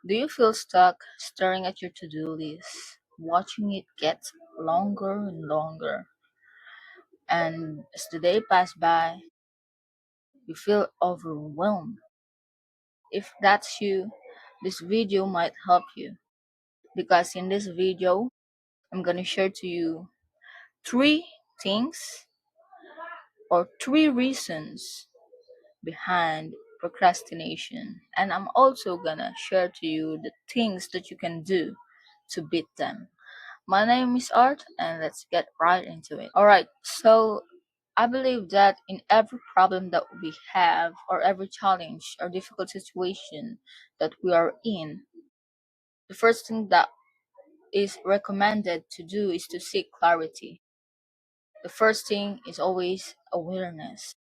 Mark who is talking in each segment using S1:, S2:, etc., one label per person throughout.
S1: Do you feel stuck staring at your to do list, watching it get longer and longer? And as the day passes by, you feel overwhelmed. If that's you, this video might help you because in this video, I'm gonna share to you three things or three reasons behind procrastination. And I'm also gonna share to you the things that you can do to beat them. My name is Art, and let's get right into it. Alright, so I believe that in every problem that we have, or every challenge or difficult situation that we are in, the first thing that is recommended to do is to seek clarity. The first thing is always awareness.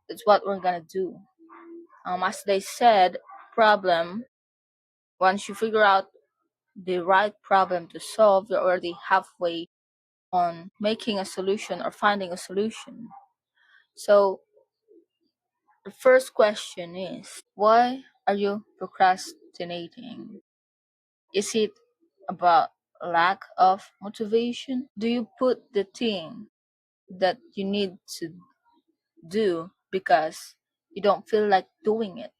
S1: That's what we're gonna do. As they said, problem, once you figure out the right problem to solve, you're already halfway on making a solution or finding a solution. So the first question is, why are you procrastinating? Is it about lack of motivation? Do you put the thing that you need to do because you don't feel like doing it?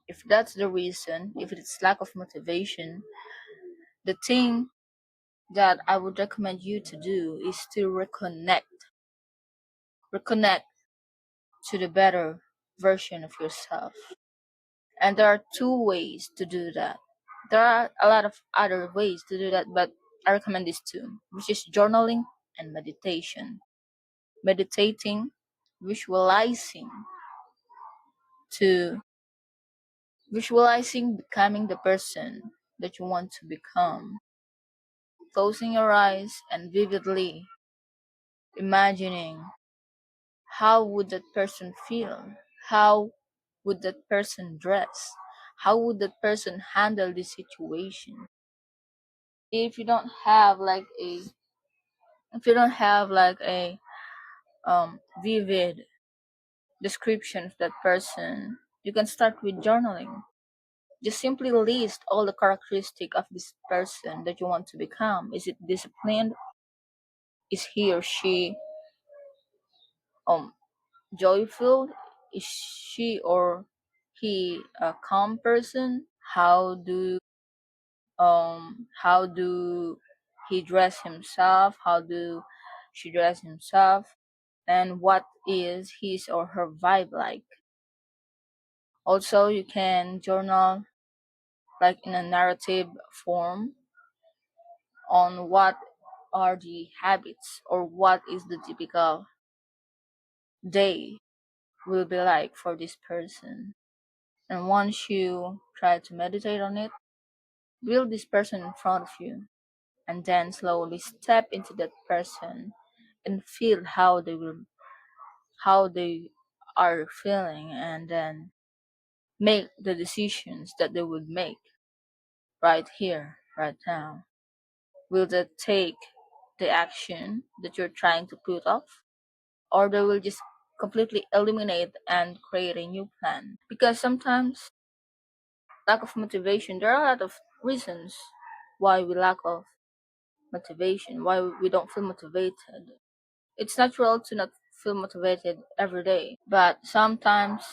S1: If that's the reason, if it's lack of motivation, the thing that I would recommend you to do is to reconnect to the better version of yourself. And there are two ways to do that. There are a lot of other ways to do that, but I recommend these two, which is journaling and meditation. Meditating, visualizing to visualizing becoming the person that you want to become. Closing your eyes and vividly imagining how would that person feel? How would that person dress? How would that person handle this situation? If you don't have like a if you don't have like a vivid description of that person, you can start with journaling. Just simply list all the characteristics of this person that you want to become. Is it disciplined? Is he or she um joyful? Is she or he a calm person? How do he dress himself? How do she dress himself? And what is his or her vibe like? Also, you can journal like in a narrative form on what are the habits or what is the typical day will be like for this person. And once you try to meditate on it, build this person in front of you and then slowly step into that person and feel how they are feeling, and then make the decisions that they would make right here, right now. Will they take the action that you're trying to put off? Or they will just completely eliminate and create a new plan? Because sometimes lack of motivation, there are a lot of reasons why we lack of motivation, why we don't feel motivated. It's natural to not feel motivated every day, but sometimes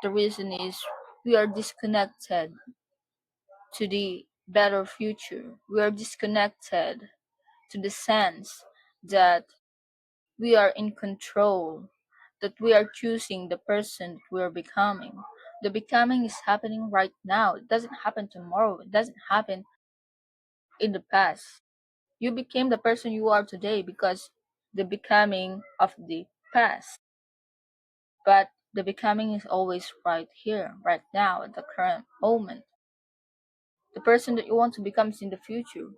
S1: the reason is we are disconnected to the better future. We are disconnected to the sense that we are in control, that we are choosing the person that we are becoming. The becoming is happening right now. It doesn't happen tomorrow. It doesn't happen in the past. You became the person you are today because the becoming of the past. But the becoming is always right here, right now, at the current moment. The person that you want to become is in the future.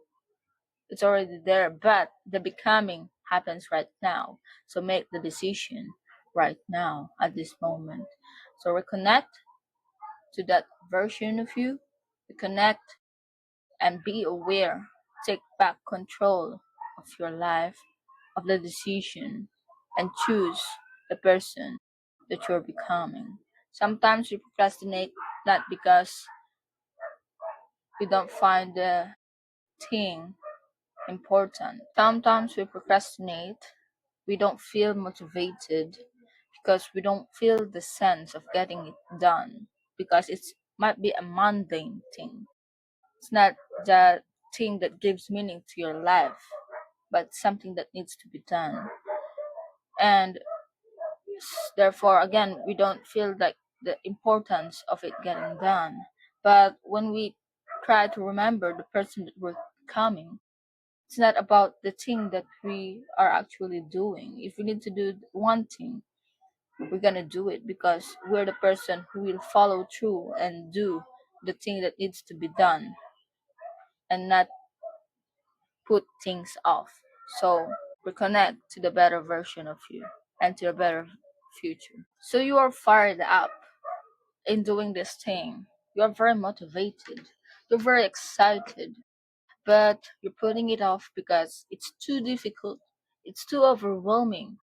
S1: It's already there, but the becoming happens right now. So make the decision right now at this moment. So reconnect to that version of you, reconnect and be aware. Take back control of your life, of the decision, and choose the person that you're becoming. Sometimes we procrastinate not because we don't find the thing important. Sometimes we procrastinate, we don't feel motivated because we don't feel the sense of getting it done because it might be a mundane thing. It's not the thing that gives meaning to your life, but something that needs to be done. And therefore, again, we don't feel like the importance of it getting done. But when we try to remember the person that we're becoming, it's not about the thing that we are actually doing. If we need to do one thing, we're gonna do it because we're the person who will follow through and do the thing that needs to be done and not put things off. So reconnect to the better version of you and to a better future. So you are fired up in doing this thing. You're very motivated. You're very excited. But you're putting it off because it's too difficult. It's too overwhelming.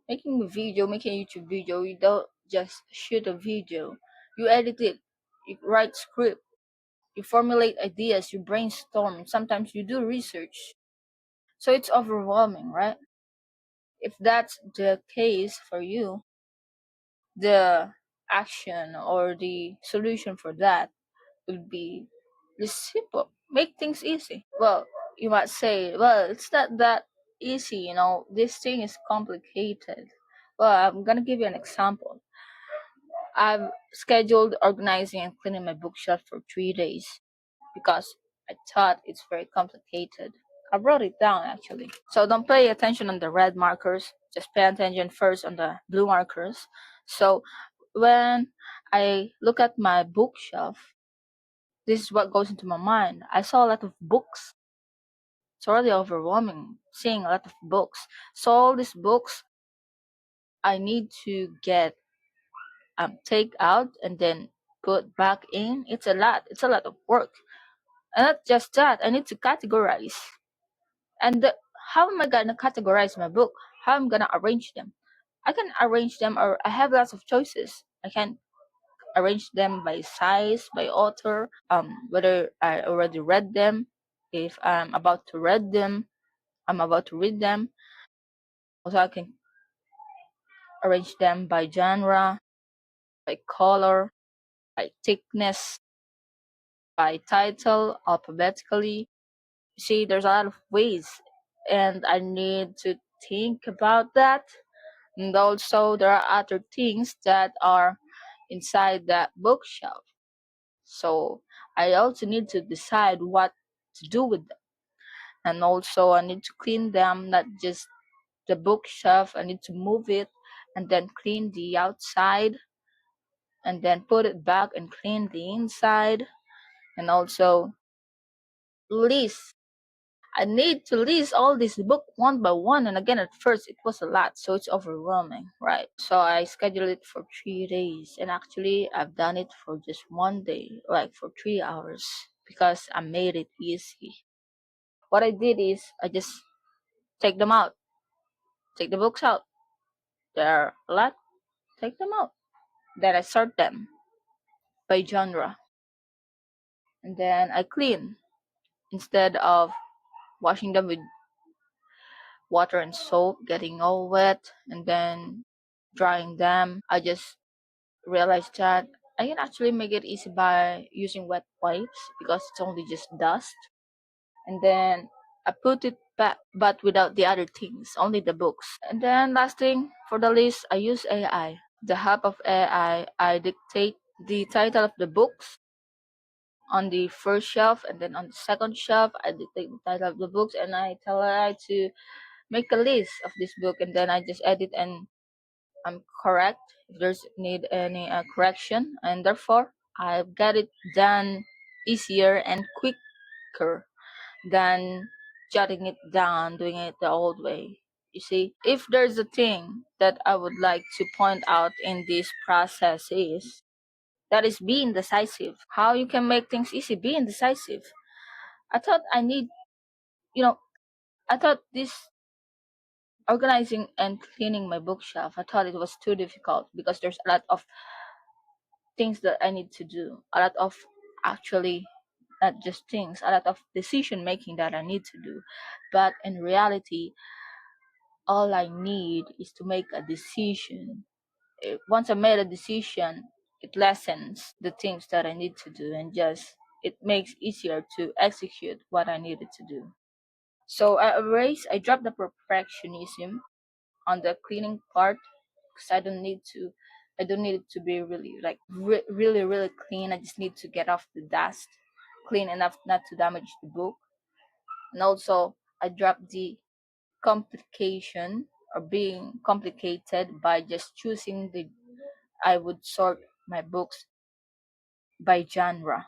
S1: Making a video, making a YouTube video, you don't just shoot a video. You edit it. You write script. You formulate ideas. You brainstorm. Sometimes you do research. So it's overwhelming, right? If that's the case for you, the action or the solution for that would be just simple. Make things easy. Well, you might say, well, it's not that easy, this thing is complicated. Well, I'm gonna give you an example. I've scheduled organizing and cleaning my bookshelf for 3 days because I thought it's very complicated. I wrote it down actually. So don't pay attention on the red markers, just pay attention first on the blue markers. So when I look at my bookshelf, this is what goes into my mind. I saw a lot of books. It's already overwhelming seeing a lot of books. So all these books I need to get take out and then put back in. It's a lot. It's a lot of work. And not just that, I need to categorize. And how am I gonna categorize my book? How am I gonna arrange them? I can arrange them, or I have lots of choices. I can arrange them by size, by author, whether I already read them, if I'm about to read them. Also, I can arrange them by genre, by color, by thickness, by title, alphabetically. You see, there's a lot of ways, and I need to think about that. And also, there are other things that are inside that bookshelf. So I also need to decide what to do with them. And also, I need to clean them, not just the bookshelf. I need to move it and then clean the outside and then put it back and clean the inside. And also, list. I need to list all these book one by one, and again at first it was a lot, so it's overwhelming, right? So I scheduled it for 3 days, and actually I've done it for just one day, like for 3 hours, because I made it easy. What I did is I just take them out, take the books out. There are a lot, take them out. Then I sort them by genre, and then I clean instead of washing them with water and soap, getting all wet, and then drying them. I just realized that I can actually make it easy by using wet wipes because it's only just dust. And then I put it back, but without the other things, only the books. And then last thing for the list, I use AI. The help of AI, I dictate the title of the books on the first shelf, and then on the second shelf, I dictate the title of the books, and I tell AI to make a list of this book, and then I just edit and correct if there's need any correction, and therefore I've got it done easier and quicker than jotting it down, doing it the old way. You see, if there's a thing that I would like to point out in this process is that is being decisive. How you can make things easy, being decisive. I thought I need, you know, I thought this organizing and cleaning my bookshelf, I thought it was too difficult because there's a lot of things that I need to do, a lot of actually not just things, a lot of decision making that I need to do. But in reality, all I need is to make a decision. Once I made a decision, it lessens the things that I need to do, and just it makes easier to execute what I needed to do. So I dropped the perfectionism on the cleaning part, because I don't need it to be really like really really clean. I just need to get off the dust clean enough not to damage the book. And also I dropped the complication or being complicated by just choosing the I would sort my books by genre.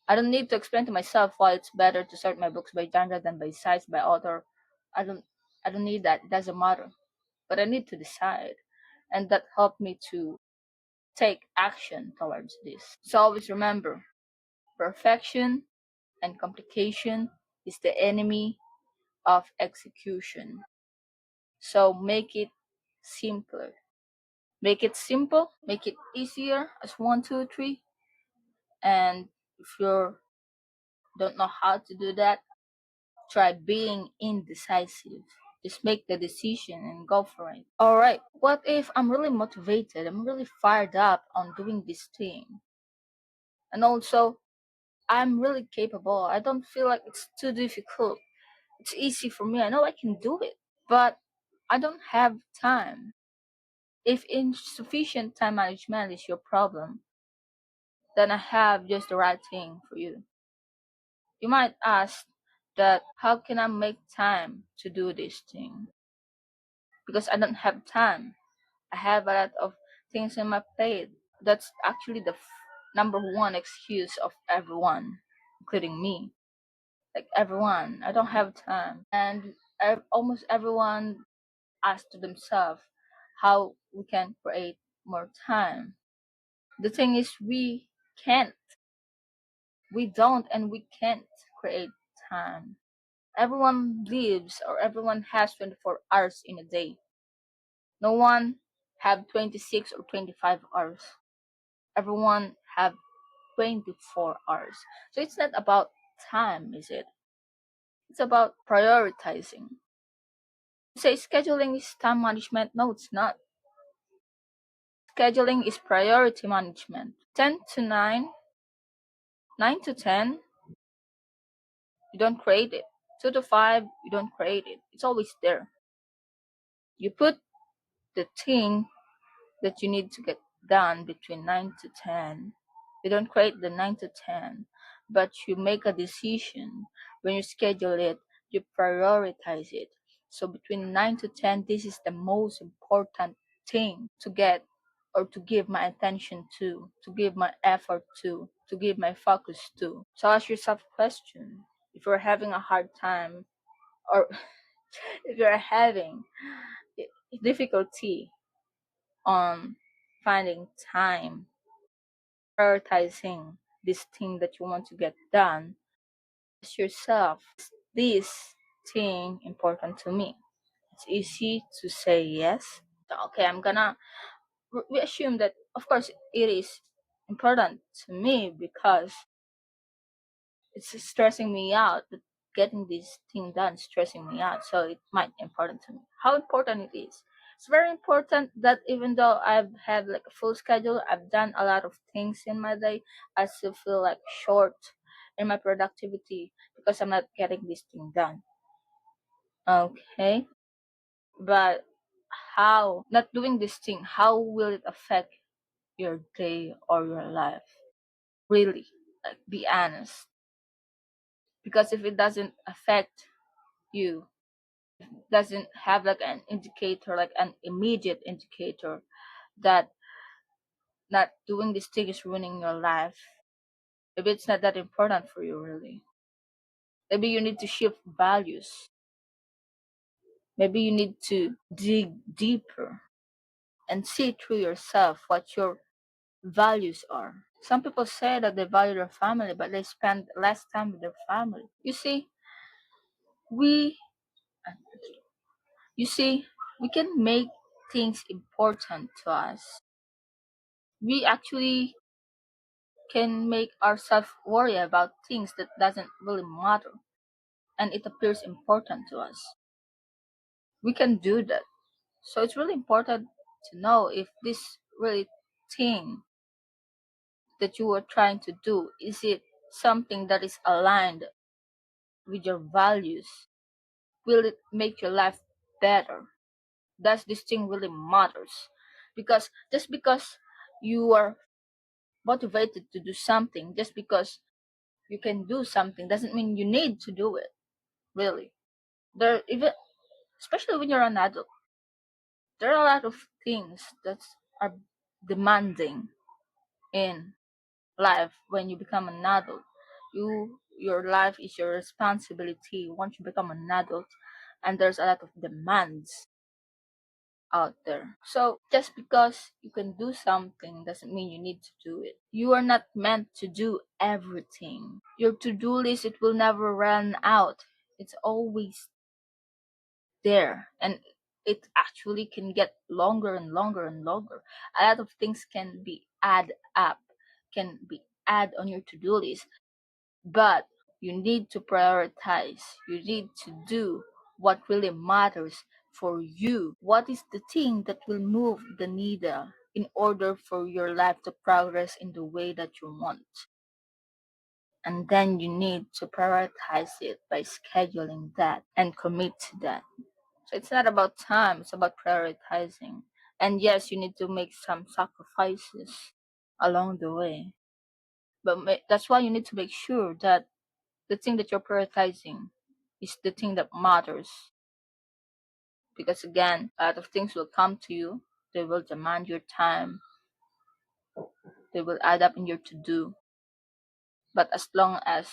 S1: I don't need to explain to myself why it's better to sort my books by genre than by size, by author. I don't I don't need that. It doesn't matter. But I need to decide. And that helped me to take action towards this. So always remember, perfection and complication is the enemy of execution. So make it simpler. Make it simple, make it easier as one, two, three. And if you don't know how to do that, try being indecisive. Just make the decision and go for it. Alright, what if I'm really motivated? I'm really fired up on doing this thing. And also, I'm really capable. I don't feel like it's too difficult. It's easy for me. I know I can do it. But I don't have time. If insufficient time management is your problem, then I have just the right thing for you. You might ask that how can I make time to do this thing? Because I don't have time. I have a lot of things in my plate. That's actually the number one excuse of everyone, including me. Like everyone, I don't have time. And almost everyone asks to themselves how we can create more time. The thing is, can't, we don't, and we can't create time. Everyone lives or everyone has 24 hours in a day. No one have 26 or 25 hours. Everyone have 24 hours. So it's not about time, is it? It's about prioritizing. Say scheduling is time management. No, it's not. Scheduling is priority management. 10 to 9, 9 to 10, you don't create it. 2 to 5, you don't create it. It's always there. You put the thing that you need to get done between 9 to 10. You don't create the 9 to 10, but you make a decision. When you schedule it, you prioritize it. So between 9 to 10, this is the most important thing to get or to give my attention to give my effort to give my focus to. So ask yourself a question. If you're having a hard time, or if you're having difficulty on finding time, prioritizing this thing that you want to get done, ask yourself, is this thing important to me? It's easy to say yes. Okay, I'm gonna we assume that of course it is important to me because it's stressing me out. Getting this thing done is stressing me out, so it might be important to me. How important it is? It's very important that even though I've had like a full schedule, I've done a lot of things in my day, I still feel like short in my productivity because I'm not getting this thing done. Okay, but how not doing this thing? How will it affect your day or your life? Really, like be honest. Because if it doesn't affect you, doesn't have like an indicator, like an immediate indicator that not doing this thing is ruining your life, maybe it's not that important for you really. Maybe you need to shift values. Maybe you need to dig deeper and see through yourself what your values are. Some people say that they value their family, but they spend less time with their family. We you see, we can make things important to us. We actually can make ourselves worry about things that doesn't really matter and it appears important to us. We can do that. So it's really important to know if this really thing that you are trying to do, is it something that is aligned with your values? Will it make your life better? Does this thing really matters? Because just because you are motivated to do something, just because you can do something, doesn't mean you need to do it. Really, there even especially when you're an adult, there are a lot of things that are demanding in life when you become an adult. Your life is your responsibility once you become an adult, and there's a lot of demands out there. So just because you can do something doesn't mean you need to do it. You are not meant to do everything. Your to-do list, it will never run out. It's always there, and it actually can get longer and longer and longer. A lot of things can be add up, can be add on your to-do list, but you need to prioritize. You need to do what really matters for you. What is the thing that will move the needle in order for your life to progress in the way that you want? And then you need to prioritize it by scheduling that and commit to that. So it's not about time, it's about prioritizing. And yes, you need to make some sacrifices along the way. But that's why you need to make sure that the thing that you're prioritizing is the thing that matters. Because again, a lot of things will come to you, they will demand your time, they will add up in your to do. But as long as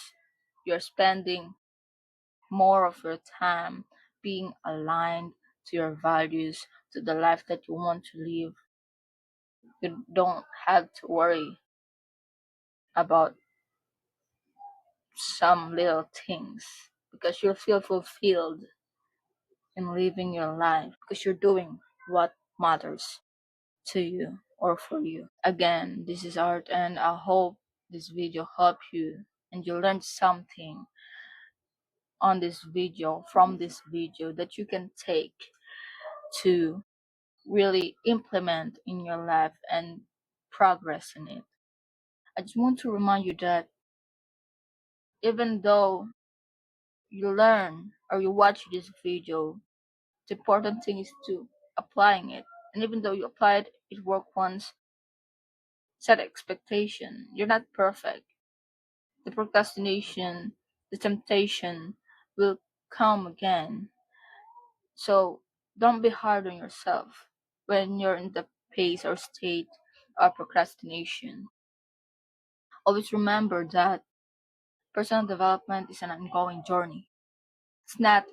S1: you're spending more of your time being aligned to your values, to the life that you want to live, you don't have to worry about some little things because you'll feel fulfilled in living your life because you're doing what matters to you or for you. Again, this is Art, and I hope this video helped you and you learned something on this video, from this video, that you can take to really implement in your life and progress in it. I just want to remind you that even though you learn or you watch this video, the important thing is to applying it. And even though you applied it worked once, set expectation. You're not perfect. The procrastination, the temptation will come again. So don't be hard on yourself when you're in the pace or state of procrastination. Always remember that personal development is an ongoing journey. It's not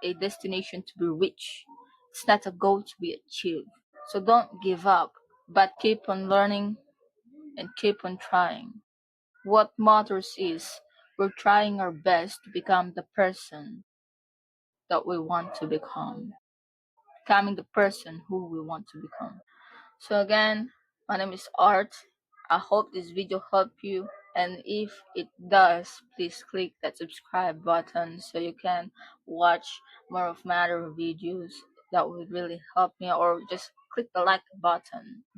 S1: a destination to be reached. It's not a goal to be achieved. So don't give up, but keep on learning and keep on trying. What matters is we're trying our best to become the person that we want to become, becoming the person who we want to become. So again, my name is Art. I hope this video helped you, and if it does, please click that subscribe button so you can watch more of my other videos. That would really help me, or just click the like button.